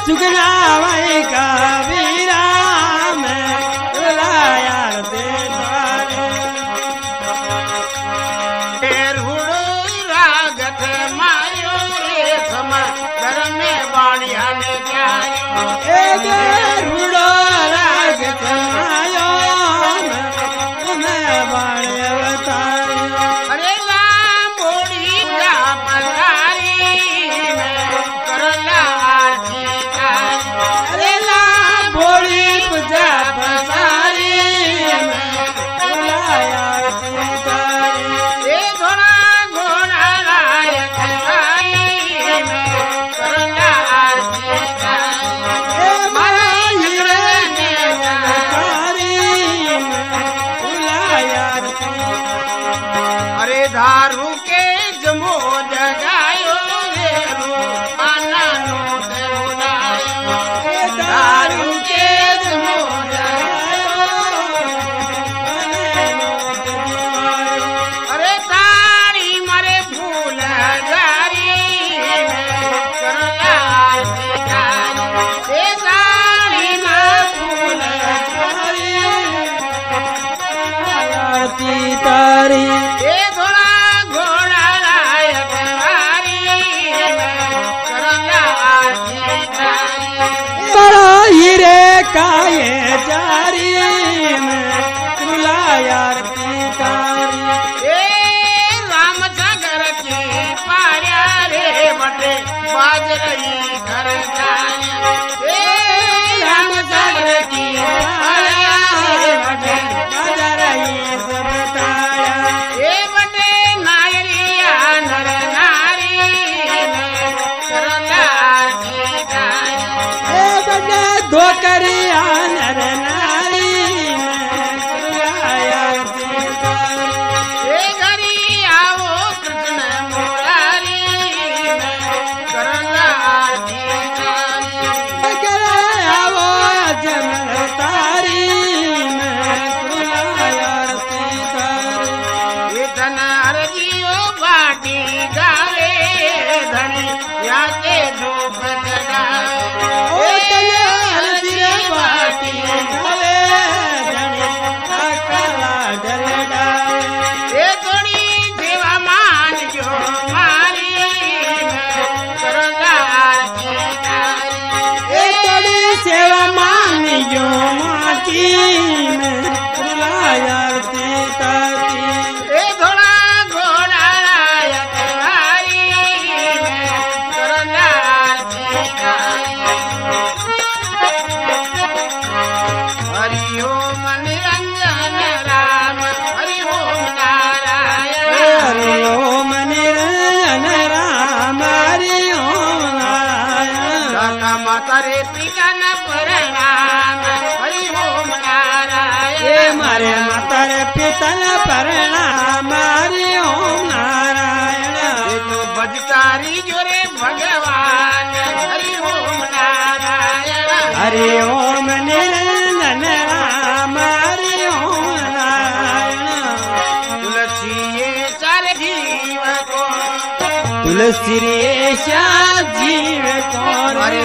सुगना वही कबीरा में बुलाया ते तारे हुड़ो रागत मायो रे समा घर में बाणिया ने जायो रुड़ो राग आयो मैं बाणे अवतारियो अरे लांबोड़ी का पधारी में करला आरती गायो अरे ला भोली पूजा पसारी में बुलाया ते तारे ए घोड़ा घोड़ा रायक आई में करला आरती गायो ए मारा हीरे ने तारी में बुलाया ते अरे धारू के जमो जगायो रे आना नो देवलायो दारू के जमो अरे तारी मरे फूल गारी करला आरती गारी ए तारी में फूल तारी ए घोड़ा घोड़ा रायक वारी करला आरती गारी बड़ा हीरे काये जारी में बुलाया ती तारी ए राम सागर की पाया रे बटे बाज रही घर जाया ए राम सागर की पाया रे बटे बाजारई सब ताया ए बटे नायरिया नर नारी करला आरती गाया ए बड़े धोकरिया नर नारी में बुलाया ती तारी ए घरी आओ कृष्ण मुरारी करला आरती गाया आवो जमल तारी में बुलाया ती तारी धन हरजियो बाटी गावे धनी याके धूप जगावे ओ तले हरदिरे बाटी गले धनी काला डल डाले ए थोड़ी देवा मान जो मारी करला आरती गाए ए तोड़ी सेवा मानी जो माटी में बुलाया ती तारी ए घोड़ा घोड़ा रायक वारी करला आरती गाए हरि ओम निरंजन राम हरि ओम नारायण हरि ओम निरंजन राम हरि ओम नारायण दाता माता रे पिता न प्रणाम हरि ओम नारायण हे मारे माता रे पितल प्रणाम हरि ओम नारायण ये तो बजतारी जोरे भगवान हरि ओम नारायण हरि ओम निरंजन राम हरि ओम नारायण तुलसी ये चार जीव को तुलसी रे श्याम जीव कौन हरि